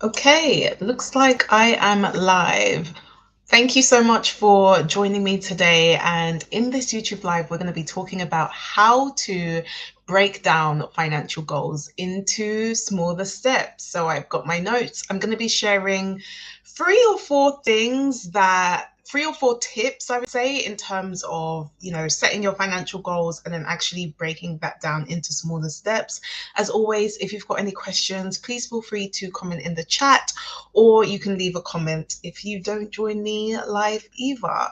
Okay, it looks like I am live. Thank you so much for joining me today. And in this YouTube Live, we're going to be talking about how to break down financial goals into smaller steps. So I've got my notes. I'm going to be sharing three or four tips, I would say, in terms of, setting your financial goals and then actually breaking that down into smaller steps. As always, if you've got any questions, please feel free to comment in the chat, or you can leave a comment if you don't join me live either.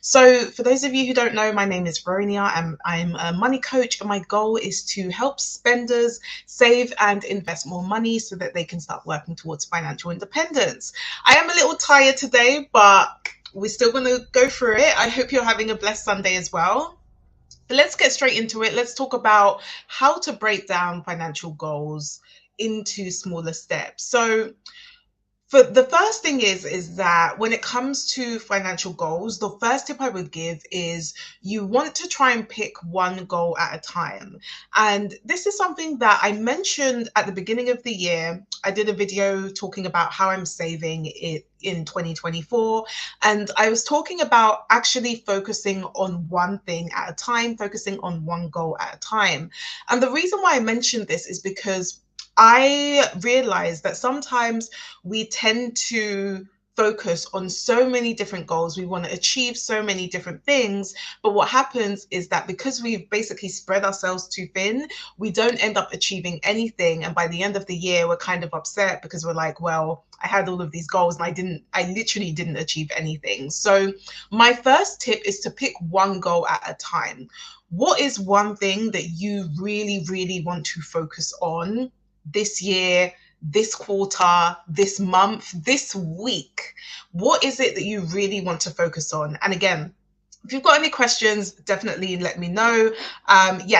So, for those of you who don't know, my name is Veronia. I'm a money coach, and my goal is to help spenders save and invest more money so that they can start working towards financial independence. I am a little tired today, but we're still going to go through it. I hope you're having a blessed Sunday as well. But let's get straight into it. Let's talk about how to break down financial goals into smaller steps. So, for the first thing is that when it comes to financial goals, the first tip I would give is you want to try and pick one goal at a time. And this is something that I mentioned at the beginning of the year. I did a video talking about how I'm saving it in 2024, and I was talking about actually focusing on one thing at a time, focusing on one goal at a time. And the reason why I mentioned this is because I realized that sometimes we tend to focus on so many different goals. We want to achieve so many different things. But what happens is that because we've basically spread ourselves too thin, we don't end up achieving anything. And by the end of the year, we're kind of upset because we're like, well, I had all of these goals and I literally didn't achieve anything. So my first tip is to pick one goal at a time. What is one thing that you really, really want to focus on this year, this quarter, this month, this week? What is it that you really want to focus on? And again, if you've got any questions, definitely let me know.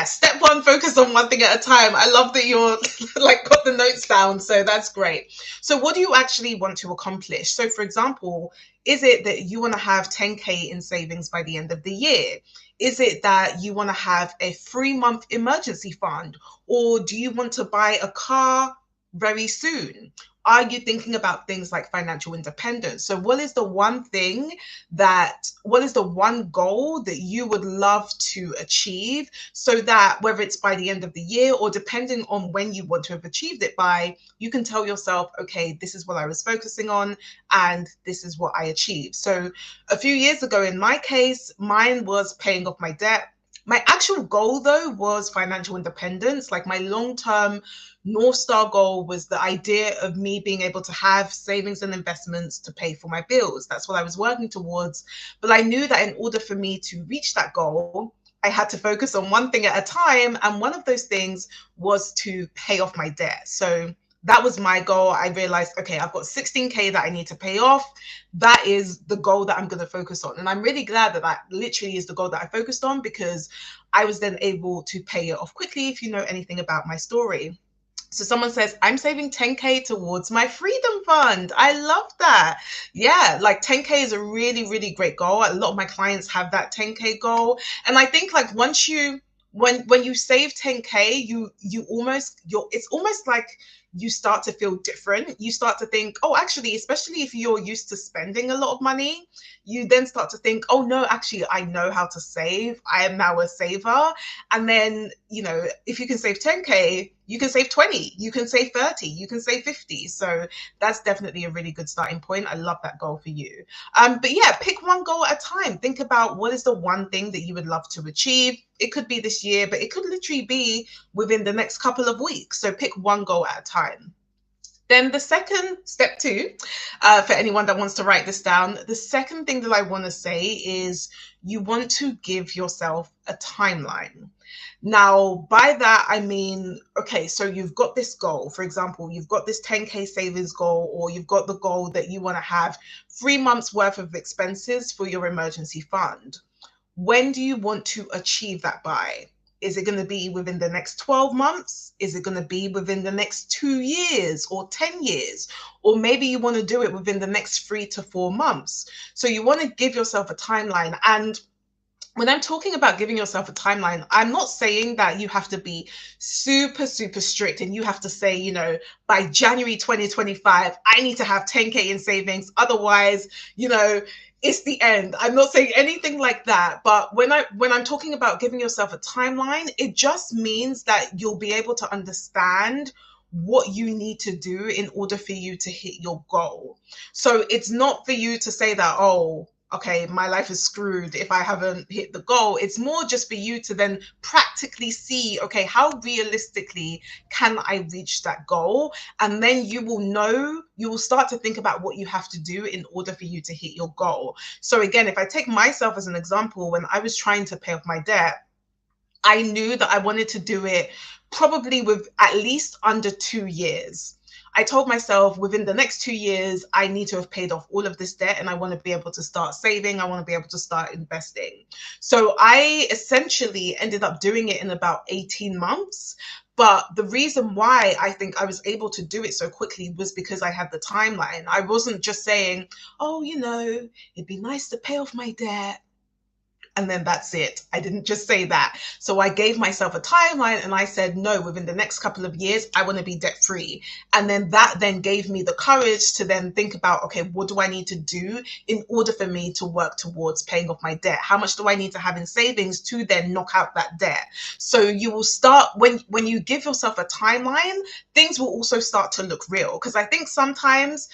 Step one, focus on one thing at a time. I love that you're like got the notes down, so that's great. So what do you actually want to accomplish? So for example, is it that you want to have 10K in savings by the end of the year? Is it that you want to have a 3-month emergency fund? Or do you want to buy a car very soon? Are you thinking about things like financial independence? So what is the one goal that you would love to achieve, so that whether it's by the end of the year or depending on when you want to have achieved it by, you can tell yourself, okay, this is what I was focusing on and this is what I achieved. So a few years ago, in my case, mine was paying off my debt. My actual goal, though, was financial independence. Like, my long-term North Star goal was the idea of me being able to have savings and investments to pay for my bills. That's what I was working towards. But I knew that in order for me to reach that goal, I had to focus on one thing at a time. And one of those things was to pay off my debt. So that was my goal. I realized, okay, I've got 16K that I need to pay off. That is the goal that I'm going to focus on. And I'm really glad that that literally is the goal that I focused on, because I was then able to pay it off quickly, if you know anything about my story. So someone says, I'm saving 10K towards my freedom fund. I love that. Yeah, like 10K is a really, really great goal. A lot of my clients have that 10K goal. And I think like once you when you save 10K, it's almost like you start to feel different. You start to think, oh, actually, especially if you're used to spending a lot of money, you then start to think, oh no, actually, I know how to save. I am now a saver. And then, if you can save 10K, you can save 20, you can save 30, you can save 50. So that's definitely a really good starting point. I love that goal for you. But yeah, pick one goal at a time. Think about what is the one thing that you would love to achieve. It could be this year, but it could literally be within the next couple of weeks. So pick one goal at a time. Then the second, step two, for anyone that wants to write this down, the second thing that I want to say is you want to give yourself a timeline. Now, by that, I mean, okay, so you've got this goal. For example, you've got this 10K savings goal, or you've got the goal that you want to have 3 months worth of expenses for your emergency fund. When do you want to achieve that by? Is it going to be within the next 12 months? Is it going to be within the next 2 years or 10 years? Or maybe you want to do it within the next 3 to 4 months. So you want to give yourself a timeline. And when I'm talking about giving yourself a timeline, I'm not saying that you have to be super, super strict and you have to say, by January 2025, I need to have 10K in savings. Otherwise, it's the end. I'm not saying anything like that. But when I'm talking about giving yourself a timeline, it just means that you'll be able to understand what you need to do in order for you to hit your goal. So it's not for you to say that, oh, okay, my life is screwed if I haven't hit the goal. It's more just for you to then practically see, okay, how realistically can I reach that goal? And then you will start to think about what you have to do in order for you to hit your goal. So again, if I take myself as an example, when I was trying to pay off my debt, I knew that I wanted to do it probably with at least under 2 years. I told myself within the next 2 years, I need to have paid off all of this debt and I want to be able to start saving. I want to be able to start investing. So I essentially ended up doing it in about 18 months. But the reason why I think I was able to do it so quickly was because I had the timeline. I wasn't just saying, oh, it'd be nice to pay off my debt, and then that's it. I didn't just say that. So I gave myself a timeline and I said, no, within the next couple of years, I want to be debt free. And then that then gave me the courage to then think about, okay, what do I need to do in order for me to work towards paying off my debt? How much do I need to have in savings to then knock out that debt? So you will start, when you give yourself a timeline, things will also start to look real. Because I think sometimes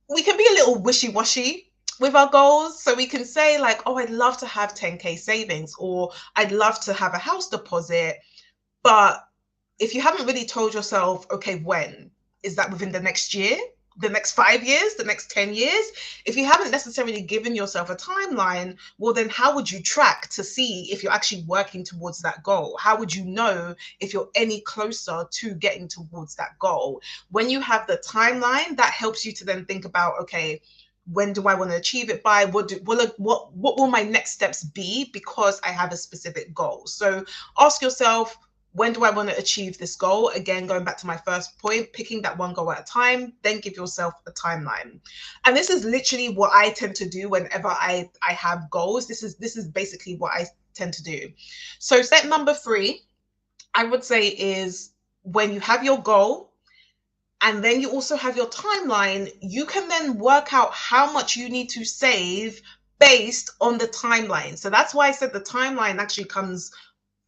we can be a little wishy-washy with our goals. So we can say like, oh, I'd love to have 10K savings, or I'd love to have a house deposit. But if you haven't really told yourself, okay, when is that, within the next year, the next 5 years, the next 10 years? If you haven't necessarily given yourself a timeline, well, then how would you track to see if you're actually working towards that goal? How would you know if you're any closer to getting towards that goal? When you have the timeline, that helps you to then think about, okay, when do I want to achieve it by? What will my next steps be, because I have a specific goal? So ask yourself, when do I want to achieve this goal? Again, going back to my first point, picking that one goal at a time, then give yourself a timeline. And this is literally what I tend to do whenever I have goals. This is basically what I tend to do. So step number 3, I would say, is when you have your goal, and then you also have your timeline, you can then work out how much you need to save based on the timeline. So that's why I said the timeline actually comes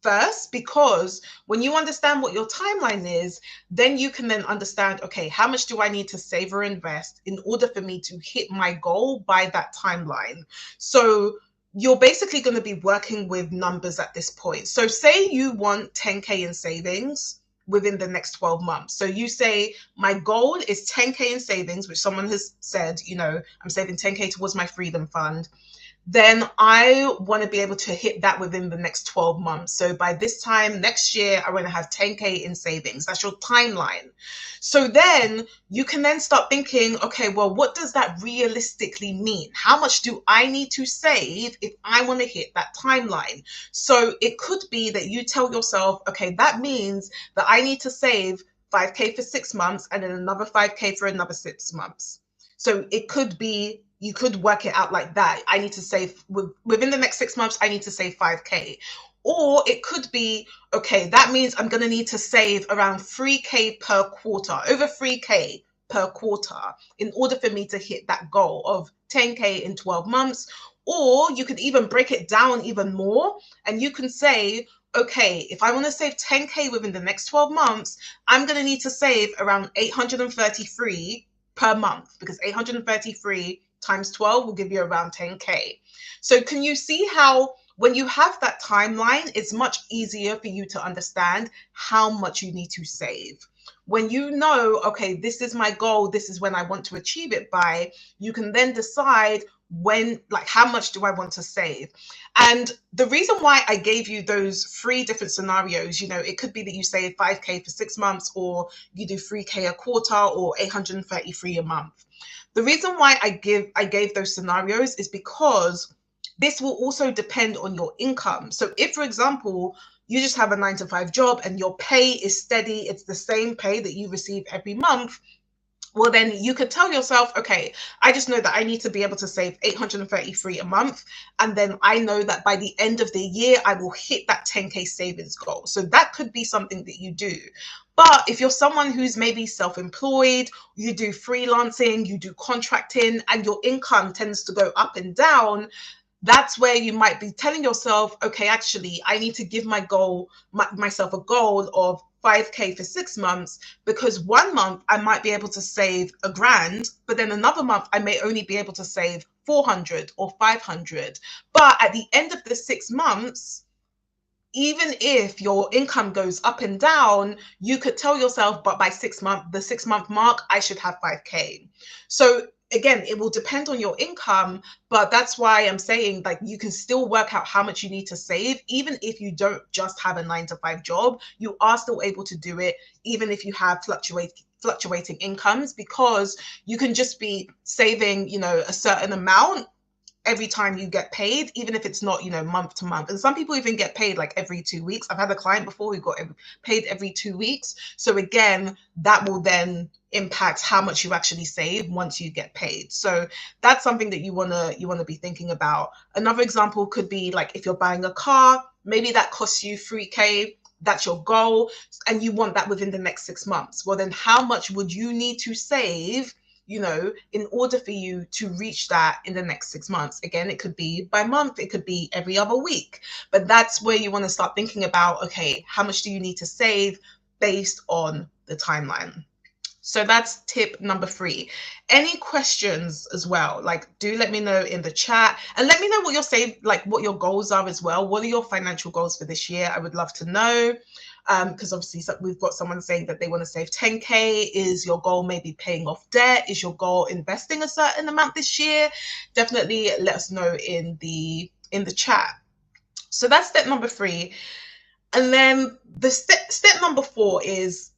first, because when you understand what your timeline is, then you can then understand, okay, how much do I need to save or invest in order for me to hit my goal by that timeline? So you're basically going to be working with numbers at this point. So say you want 10K in savings within the next 12 months. So you say, my goal is 10K in savings, which someone has said, I'm saving 10K towards my freedom fund. Then I want to be able to hit that within the next 12 months. So by this time next year, I want to have 10K in savings. That's your timeline. So then you can then start thinking, okay, well, what does that realistically mean? How much do I need to save if I want to hit that timeline? So it could be that you tell yourself, okay, that means that I need to save 5K for 6 months and then another 5K for another 6 months. So it could be, you could work it out like that. I need to save within the next 6 months, I need to save 5K. Or it could be, okay, that means I'm going to need to save around 3K per quarter, over 3K per quarter, in order for me to hit that goal of 10K in 12 months. Or you could even break it down even more, and you can say, okay, if I want to save 10K within the next 12 months, I'm going to need to save around 833 per month, because 833 times 12 will give you around 10K. So can you see how when you have that timeline, it's much easier for you to understand how much you need to save? When you know, okay, this is my goal, this is when I want to achieve it by, you can then decide when, like, how much do I want to save? And the reason why I gave you those 3 different scenarios, it could be that you save 5K for 6 months, or you do 3K a quarter, or 833 a month. The reason why I gave those scenarios is because this will also depend on your income. So if, for example, you just have a 9-to-5 job and your pay is steady, it's the same pay that you receive every month, well, then you could tell yourself, okay, I just know that I need to be able to save 833 a month. And then I know that by the end of the year, I will hit that 10K savings goal. So that could be something that you do. But if you're someone who's maybe self-employed, you do freelancing, you do contracting, and your income tends to go up and down, that's where you might be telling yourself, okay, actually, I need to give myself a goal of 5K for 6 months, because 1 month I might be able to save £1,000, but then another month I may only be able to save 400 or 500. But at the end of the 6 months, even if your income goes up and down, you could tell yourself, but by the 6 month mark, I should have 5K. So again, it will depend on your income, but that's why I'm saying, like, you can still work out how much you need to save. Even if you don't just have a 9 to 5 job, you are still able to do it, even if you have fluctuating incomes, because you can just be saving, a certain amount every time you get paid, even if it's not, month to month. And some people even get paid like every 2 weeks. I've had a client before who got paid every 2 weeks. So again, that will then impact how much you actually save once you get paid. So that's something that you wanna be thinking about. Another example could be like if you're buying a car, maybe that costs you 3K. That's your goal, and you want that within the next 6 months. Well, then how much would you need to save, in order for you to reach that in the next 6 months? Again, it could be by month, it could be every other week, but that's where you want to start thinking about, okay, how much do you need to save based on the timeline? So that's tip number 3. Any questions as well? Like, do let me know in the chat, and let me know what what your goals are as well. What are your financial goals for this year? I would love to know. Because obviously we've got someone saying that they want to save 10K. Is your goal maybe paying off debt? Is your goal investing a certain amount this year? Definitely let us know in the chat. So that's step number 3. And then the step number 4 is,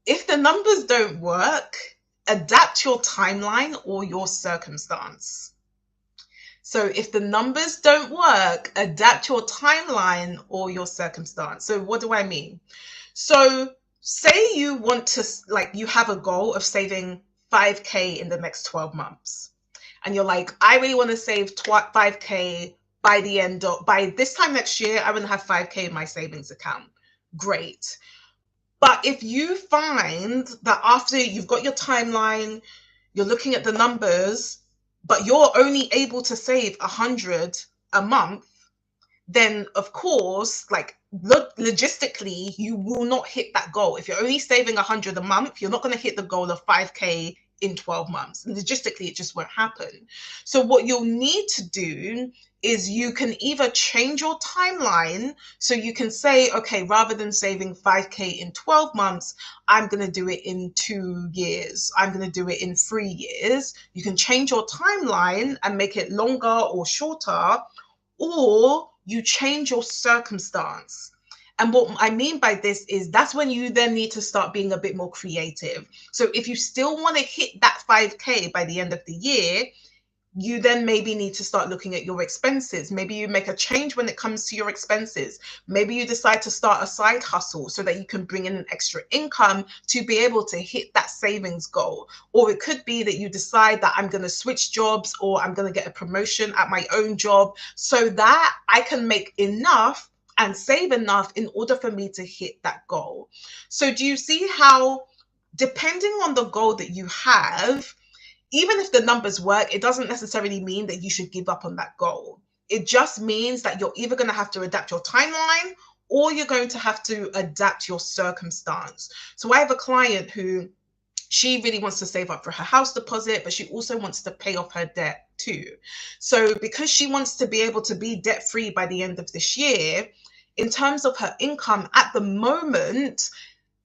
if the numbers don't work, adapt your timeline or your circumstance. So if the numbers don't work, adapt your timeline or your circumstance. So what do I mean? So say you want to, you have a goal of saving 5K in the next 12 months. And you're like, I really want to save 5K by this time next year, I want to have 5K in my savings account. Great. But if you find that after you've got your timeline, you're looking at the numbers, but you're only able to save 100 a month, then of course, logistically, you will not hit that goal. If you're only saving 100 a month, you're not going to hit the goal of 5K in 12 months. And logistically, it just won't happen. So what you'll need to do is you can either change your timeline. So you can say, okay, rather than saving 5K in 12 months, I'm going to do it in 2 years. I'm going to do it in 3 years. You can change your timeline and make it longer or shorter, or you change your circumstance. And what I mean by this is that's when you then need to start being a bit more creative. So if you still want to hit that 5K by the end of the year, you then maybe need to start looking at your expenses. Maybe you make a change when it comes to your expenses. Maybe you decide to start a side hustle so that you can bring in an extra income to be able to hit that savings goal. Or it could be that you decide that I'm going to switch jobs, or I'm going to get a promotion at my own job so that I can make enough and save enough in order for me to hit that goal. So do you see how, depending on the goal that you have, even if the numbers work, it doesn't necessarily mean that you should give up on that goal. It just means that you're either going to have to adapt your timeline, or you're going to have to adapt your circumstance. So I have a client who, she really wants to save up for her house deposit, but she also wants to pay off her debt too. So because she wants to be able to be debt free by the end of this year, in terms of her income at the moment,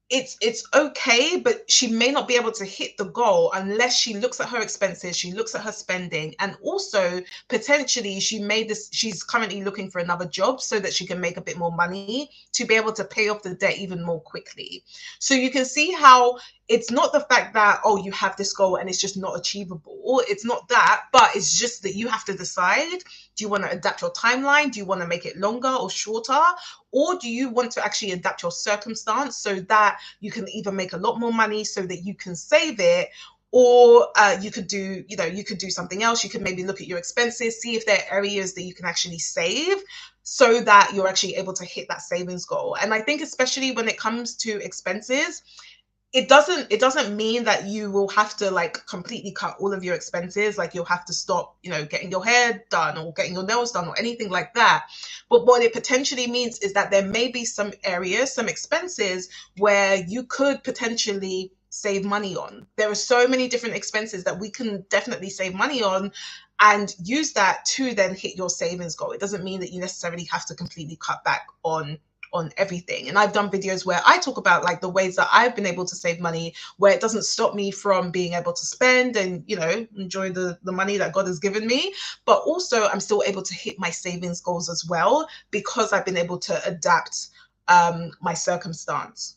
it's okay, but she may not be able to hit the goal unless she looks at her expenses, she looks at her spending, and also potentially she's currently looking for another job so that she can make a bit more money to be able to pay off the debt even more quickly. So you can see how it's not the fact that, oh, you have this goal and it's just not achievable. It's not that, but it's just that you have to decide, do you want to adapt your timeline? Do you want to make it longer or shorter? Or do you want to actually adapt your circumstance so that you can either make a lot more money so that you can save it, or you could do, you could do something else. You could maybe look at your expenses, see if there are areas that you can actually save so that you're actually able to hit that savings goal. And I think especially when it comes to expenses, it doesn't mean that you will have to like completely cut all of your expenses, like you'll have to stop, getting your hair done or getting your nails done or anything like that. But what it potentially means is that there may be some areas, some expenses where you could potentially save money on. There are so many different expenses that we can definitely save money on and use that to then hit your savings goal. It doesn't mean that you necessarily have to completely cut back on everything. And I've done videos where I talk about like the ways that I've been able to save money, where it doesn't stop me from being able to spend and, enjoy the money that God has given me. But also I'm still able to hit my savings goals as well, because I've been able to adapt my circumstance.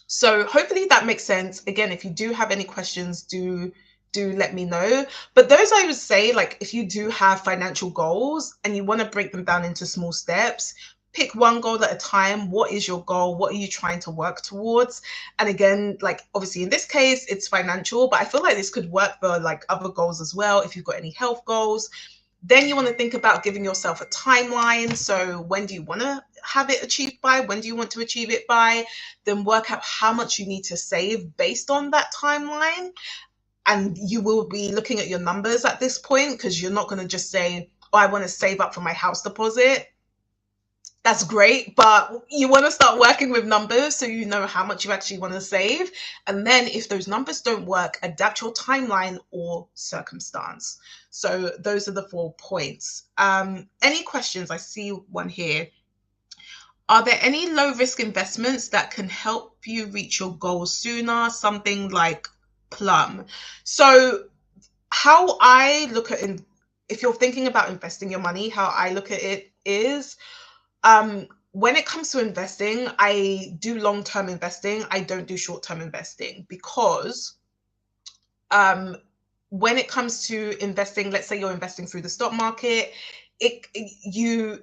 So hopefully that makes sense. Again, if you do have any questions, do let me know. But those, I would say, like, if you do have financial goals and you want to break them down into small steps, pick one goal at a time. What is your goal? What are you trying to work towards? And again, like, obviously in this case it's financial, but I feel like this could work for like other goals as well. If you've got any health goals, then you want to think about giving yourself a timeline. So when do you want to have it achieved by? When do you want to achieve it by? Then work out how much you need to save based on that timeline. And you will be looking at your numbers at this point, because you're not going to just say, oh, I want to save up for my house deposit. That's great, but you want to start working with numbers so you know how much you actually want to save. And then if those numbers don't work, adapt your timeline or circumstance. So those are the 4 points. Any questions? I see one here. Are there any low risk investments that can help you reach your goals sooner? Something like Plum. So how I look at it, if you're thinking about investing your money, how I look at it is, when it comes to investing, I do long-term investing. I don't do short-term investing, because when it comes to investing, let's say you're investing through the stock market, you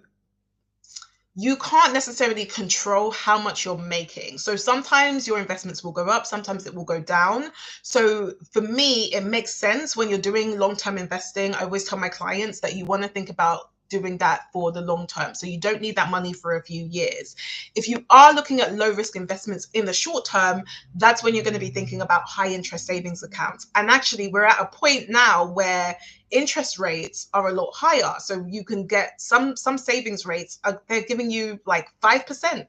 can't necessarily control how much you're making. So sometimes your investments will go up, sometimes it will go down. So for me, it makes sense when you're doing long-term investing. I always tell my clients that you want to think about doing that for the long term. So you don't need that money for a few years. If you are looking at low risk investments in the short term, that's when you're going to be thinking about high interest savings accounts. And actually, we're at a point now where interest rates are a lot higher. So you can get some savings rates, they're giving you like 5%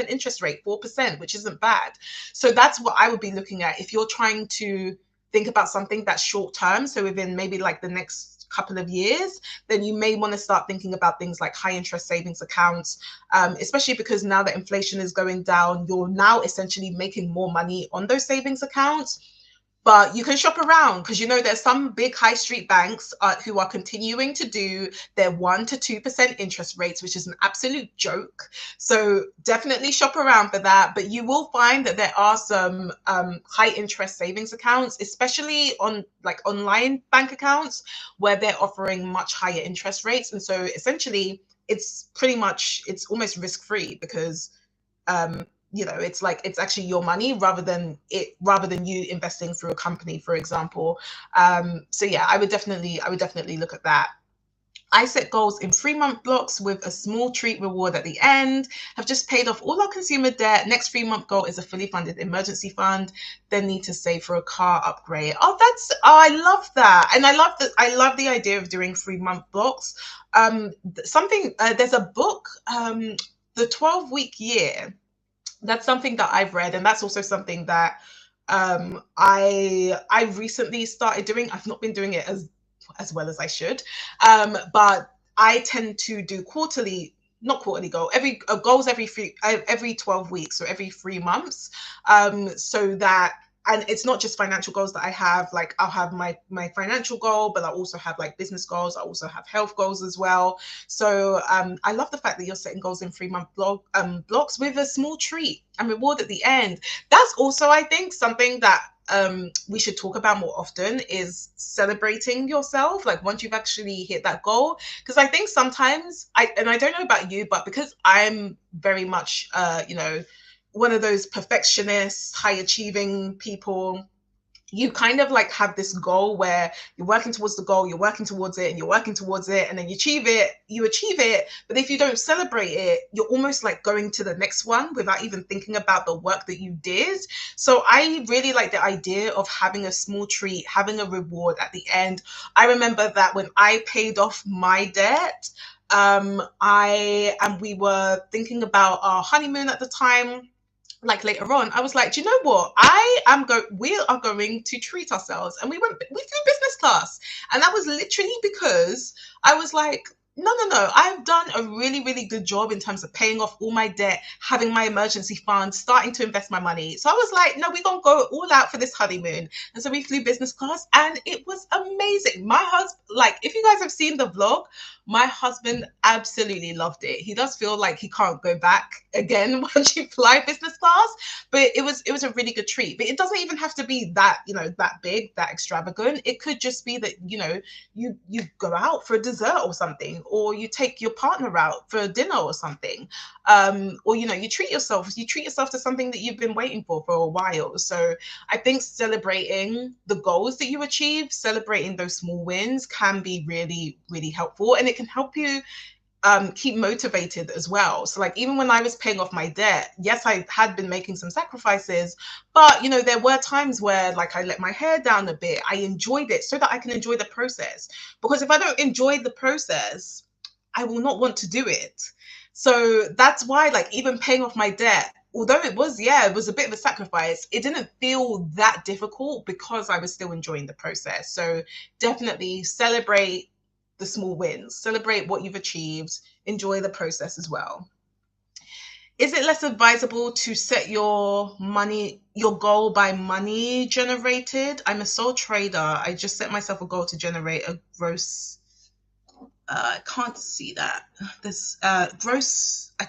interest rate, 4%, which isn't bad. So that's what I would be looking at if you're trying to think about something that's short term. So within maybe like the next couple of years, then you may want to start thinking about things like high interest savings accounts, especially because now that inflation is going down, you're now essentially making more money on those savings accounts. But you can shop around, because there's some big high street banks who are continuing to do their 1% to 2% interest rates, which is an absolute joke. So definitely shop around for that. But you will find that there are some high interest savings accounts, especially on like online bank accounts, where they're offering much higher interest rates. And so essentially it's almost risk free, because it's like it's actually your money rather than you investing through a company, for example. So yeah, I would definitely look at that. I set goals in 3-month blocks with a small treat reward at the end. Have just paid off all our consumer debt. Next 3-month goal is a fully funded emergency fund. Then need to save for a car upgrade. I love that. And I love the idea of doing 3-month blocks. There's a book, The 12-Week Year. That's something that I've read, and that's also something that I recently started doing. I've not been doing it as well as I should, but I tend to do not quarterly goal, goals every 12 weeks or every 3 months, so that. And it's not just financial goals that I have. Like, I'll have my financial goal, but I'll also have like business goals. I also have health goals as well. So I love the fact that you're setting goals in 3-month blocks with a small treat and reward at the end. That's also, I think, something that we should talk about more often, is celebrating yourself, like once you've actually hit that goal. Because I think sometimes I don't know about you, but because I'm very much one of those perfectionists, high achieving people, you kind of like have this goal where you're working towards the goal, you're working towards it, and you're working towards it, and then you achieve it. But if you don't celebrate it, you're almost like going to the next one without even thinking about the work that you did. So I really like the idea of having a small treat, having a reward at the end. I remember that when I paid off my debt, I and we were thinking about our honeymoon at the time, like later on, I was like, do you know what? We are going to treat ourselves. And we flew business class. And that was literally because I was like, no, no, no. I've done a really, really good job in terms of paying off all my debt, having my emergency fund, starting to invest my money. So I was like, no, we're going to go all out for this honeymoon. And so we flew business class and it was amazing. My husband, like, if you guys have seen the vlog, my husband absolutely loved it. He does feel like he can't go back again once you fly business class, but it was a really good treat. But it doesn't even have to be that, that big, that extravagant. It could just be that, you go out for a dessert or something, or you take your partner out for dinner or something. Or you treat yourself to something that you've been waiting for a while. So I think celebrating the goals that you achieve, celebrating those small wins can be really, really helpful. And it can help you keep motivated as well. So like even when I was paying off my debt, yes, I had been making some sacrifices, but there were times where like I let my hair down a bit. I enjoyed it so that I can enjoy the process. Because if I don't enjoy the process, I will not want to do it. So that's why like even paying off my debt, although it was a bit of a sacrifice, it didn't feel that difficult because I was still enjoying the process. So definitely celebrate the small wins, celebrate what you've achieved, enjoy the process as well. Is it less advisable to set your goal by money generated? I'm a sole trader. I just set myself a goal to generate a gross, I can't see that. This I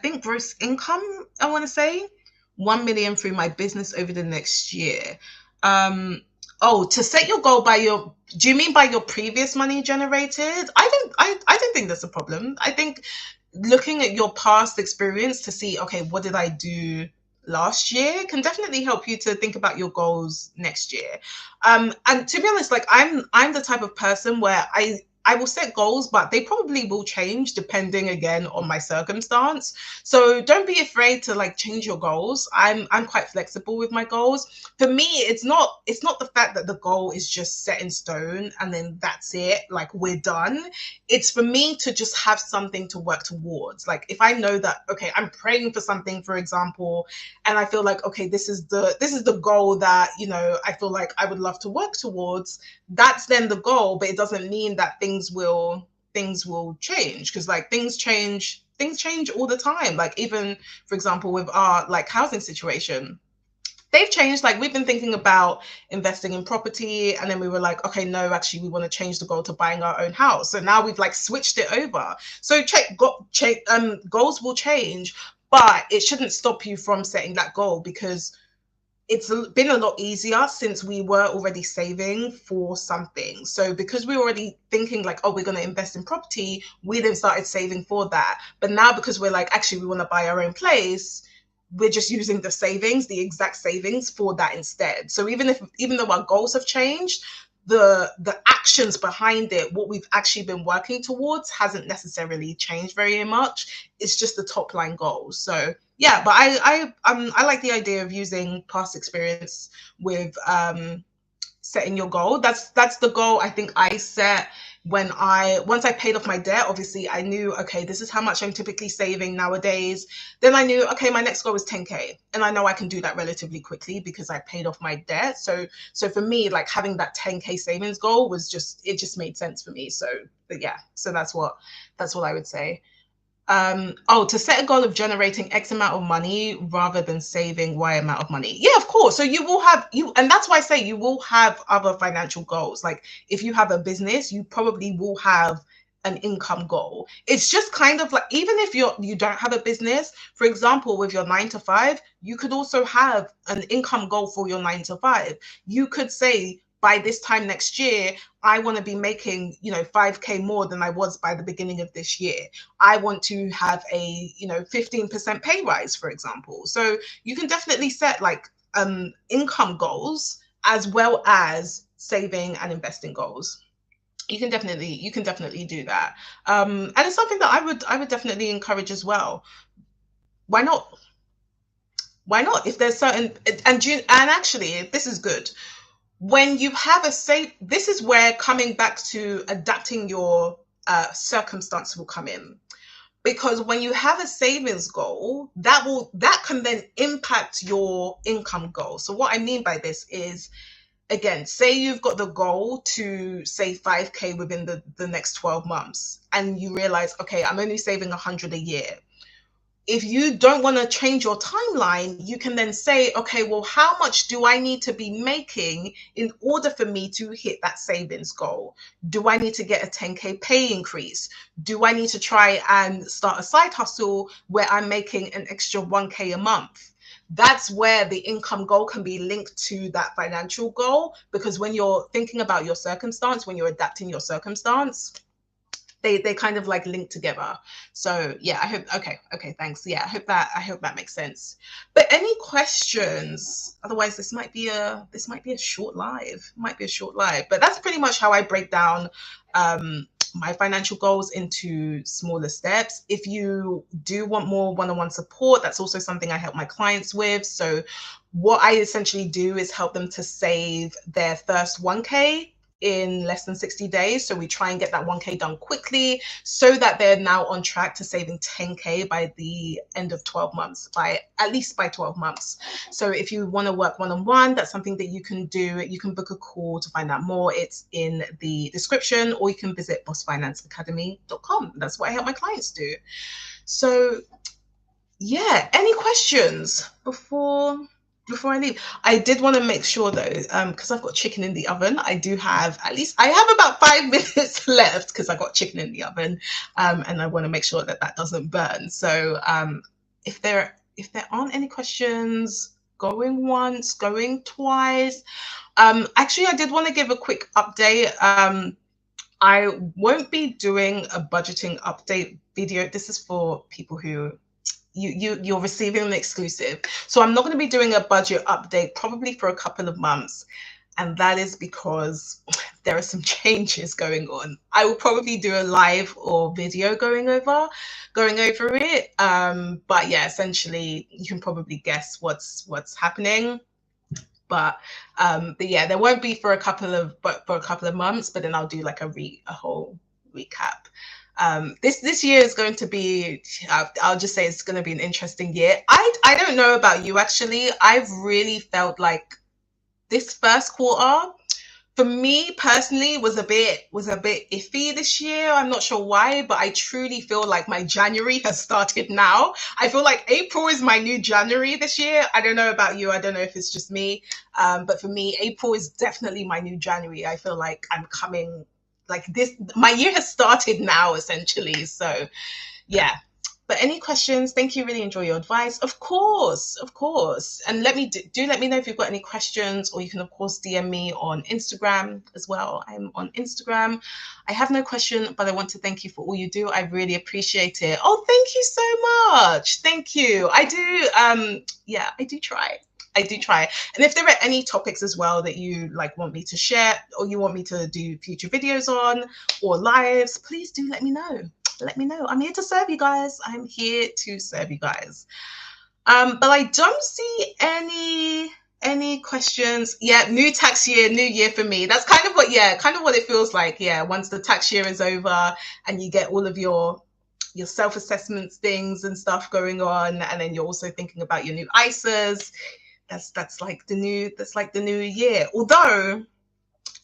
think gross income, I want to say 1 million through my business over the next year. Um, oh, to set your goal do you mean by your previous money generated? I don't think that's a problem. I think looking at your past experience to see, okay, what did I do last year can definitely help you to think about your goals next year. And to be honest, like I'm the type of person where I will set goals, but they probably will change depending again on my circumstance. So don't be afraid to like change your goals. I'm quite flexible with my goals. For me, it's not the fact that the goal is just set in stone and then that's it, like we're done. It's for me to just have something to work towards. Like if I know that, okay, I'm praying for something, for example, and I feel like, okay, this is the goal that, I feel like I would love to work towards. That's then the goal, but it doesn't mean that things will change, because like things change all the time. Like even for example with our like housing situation, they've changed. Like we've been thinking about investing in property, and then we were like, okay, no, actually we want to change the goal to buying our own house. So now we've like switched it over. So goals will change, but it shouldn't stop you from setting that goal, because it's been a lot easier since we were already saving for something. So because we were already thinking like, oh, we're going to invest in property, we then started saving for that. But now because we're like, actually, we want to buy our own place, we're just using the exact savings for that instead. So even though our goals have changed, the actions behind it, what we've actually been working towards, hasn't necessarily changed very much. It's just the top line goals. So yeah, but I like the idea of using past experience with setting your goal. That's the goal I think I set when once I paid off my debt. Obviously I knew, okay, this is how much I'm typically saving nowadays. Then I knew, okay, my next goal is 10k, and I know I can do that relatively quickly because I paid off my debt. So for me, like having that 10k savings goal just made sense for me. So but yeah, so that's what I would say. To set a goal of generating X amount of money rather than saving Y amount of money. Yeah, of course. So you will have and that's why I say you will have other financial goals. Like if you have a business, you probably will have an income goal. It's just kind of like, even if you don't have a business, for example, with your 9 to 5, you could also have an income goal for your 9 to 5. You could say, by this time next year, I want to be making, 5k more than I was by the beginning of this year. I want to have a, 15% pay rise, for example. So you can definitely set like income goals as well as saving and investing goals. You can definitely do that. And it's something that I would definitely encourage as well. Why not? Why not? If there's certain, and actually this is good. When you have a safe, this is where coming back to adapting your circumstance will come in. Because when you have a savings goal, that can then impact your income goal. So what I mean by this is, again, say you've got the goal to save 5K within the next 12 months, and you realize, okay, I'm only saving 100 a year. If you don't want to change your timeline, you can then say, okay, well, how much do I need to be making in order for me to hit that savings goal? Do I need to get a 10K pay increase? Do I need to try and start a side hustle where I'm making an extra 1K a month? That's where the income goal can be linked to that financial goal, because when you're thinking about your circumstance, when you're adapting your circumstance, they kind of like link together. So yeah, I hope, okay, thanks. Yeah, I hope that makes sense. But any questions? Otherwise, this might be a short live. Might be a short live. But that's pretty much how I break down my financial goals into smaller steps. If you do want more one-on-one support, that's also something I help my clients with. So what I essentially do is help them to save their first 1K in less than 60 days. So we try and get that 1K done quickly so that they're now on track to saving 10K by the end of 12 months, at least by 12 months. So if you want to work one-on-one, that's something that you can do. You can book a call to find out more. It's in the description, or you can visit bossfinanceacademy.com. That's what I help my clients do. So yeah, any questions before I leave? I did want to make sure though, because I've got chicken in the oven. I have about 5 minutes left because I got chicken in the oven, and I want to make sure that doesn't burn. So if there aren't any questions, going once, going twice. Actually, I did want to give a quick update. I won't be doing a budgeting update video. This is for people who you're receiving an exclusive. So I'm not going to be doing a budget update probably for a couple of months. And that is because there are some changes going on. I will probably do a live or video going over it. But yeah, essentially you can probably guess what's happening. But yeah, there won't be for a couple of months, but then I'll do like a whole recap. This year is going to be, I'll just say it's going to be an interesting year. I don't know about you, actually. I've really felt like this first quarter, for me personally, was a bit iffy this year. I'm not sure why, but I truly feel like my January has started now. I feel like April is my new January this year. I don't know about you. I don't know if it's just me. But for me, April is definitely my new January. I feel like I'm coming like this. My year has started now, essentially. So yeah. But any questions? Thank you. Really enjoy your advice. Of course. And let me let me know if you've got any questions, or you can of course DM me on Instagram as well. I'm on Instagram. I have no question, but I want to thank you for all you do. I really appreciate it. Oh, thank you so much. Thank you. I do. Yeah, I do try. And if there are any topics as well that you want me to share, or you want me to do future videos on or lives, please do let me know. I'm here to serve you guys. I'm here to serve you guys. But I don't see any questions. Yeah, new tax year, new year for me. That's kind of what it feels like. Yeah, once the tax year is over and you get all of your self-assessments things and stuff going on, and then you're also thinking about your new ISAs. That's like the new year. Although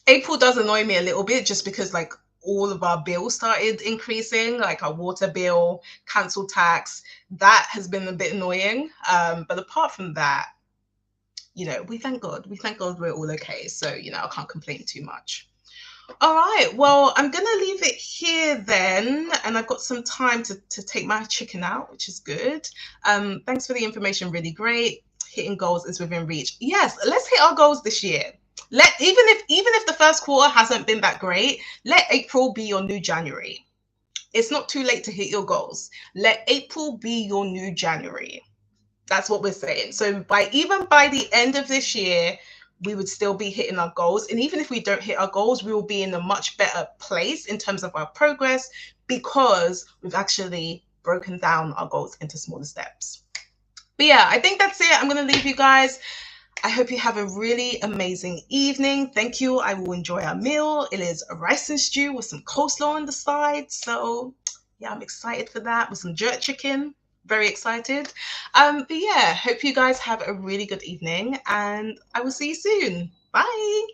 April does annoy me a little bit, just because all of our bills started increasing, like our water bill, council tax. That has been a bit annoying. But apart from that, we thank God. We're all okay. So, I can't complain too much. All right. Well, I'm going to leave it here then. And I've got some time to take my chicken out, which is good. Thanks for the information. Really great. Hitting goals is within reach. Yes, let's hit our goals this year. Even if the first quarter hasn't been that great, let April be your new January. It's not too late to hit your goals. Let April be your new January. That's what we're saying. So by the end of this year, we would still be hitting our goals. And even if we don't hit our goals, we will be in a much better place in terms of our progress, because we've actually broken down our goals into smaller steps. But yeah, I think that's it. I'm going to leave you guys. I hope you have a really amazing evening. Thank you. I will enjoy our meal. It is a rice and stew with some coleslaw on the side. So yeah, I'm excited for that, with some jerk chicken. Very excited. But yeah, hope you guys have a really good evening, and I will see you soon. Bye.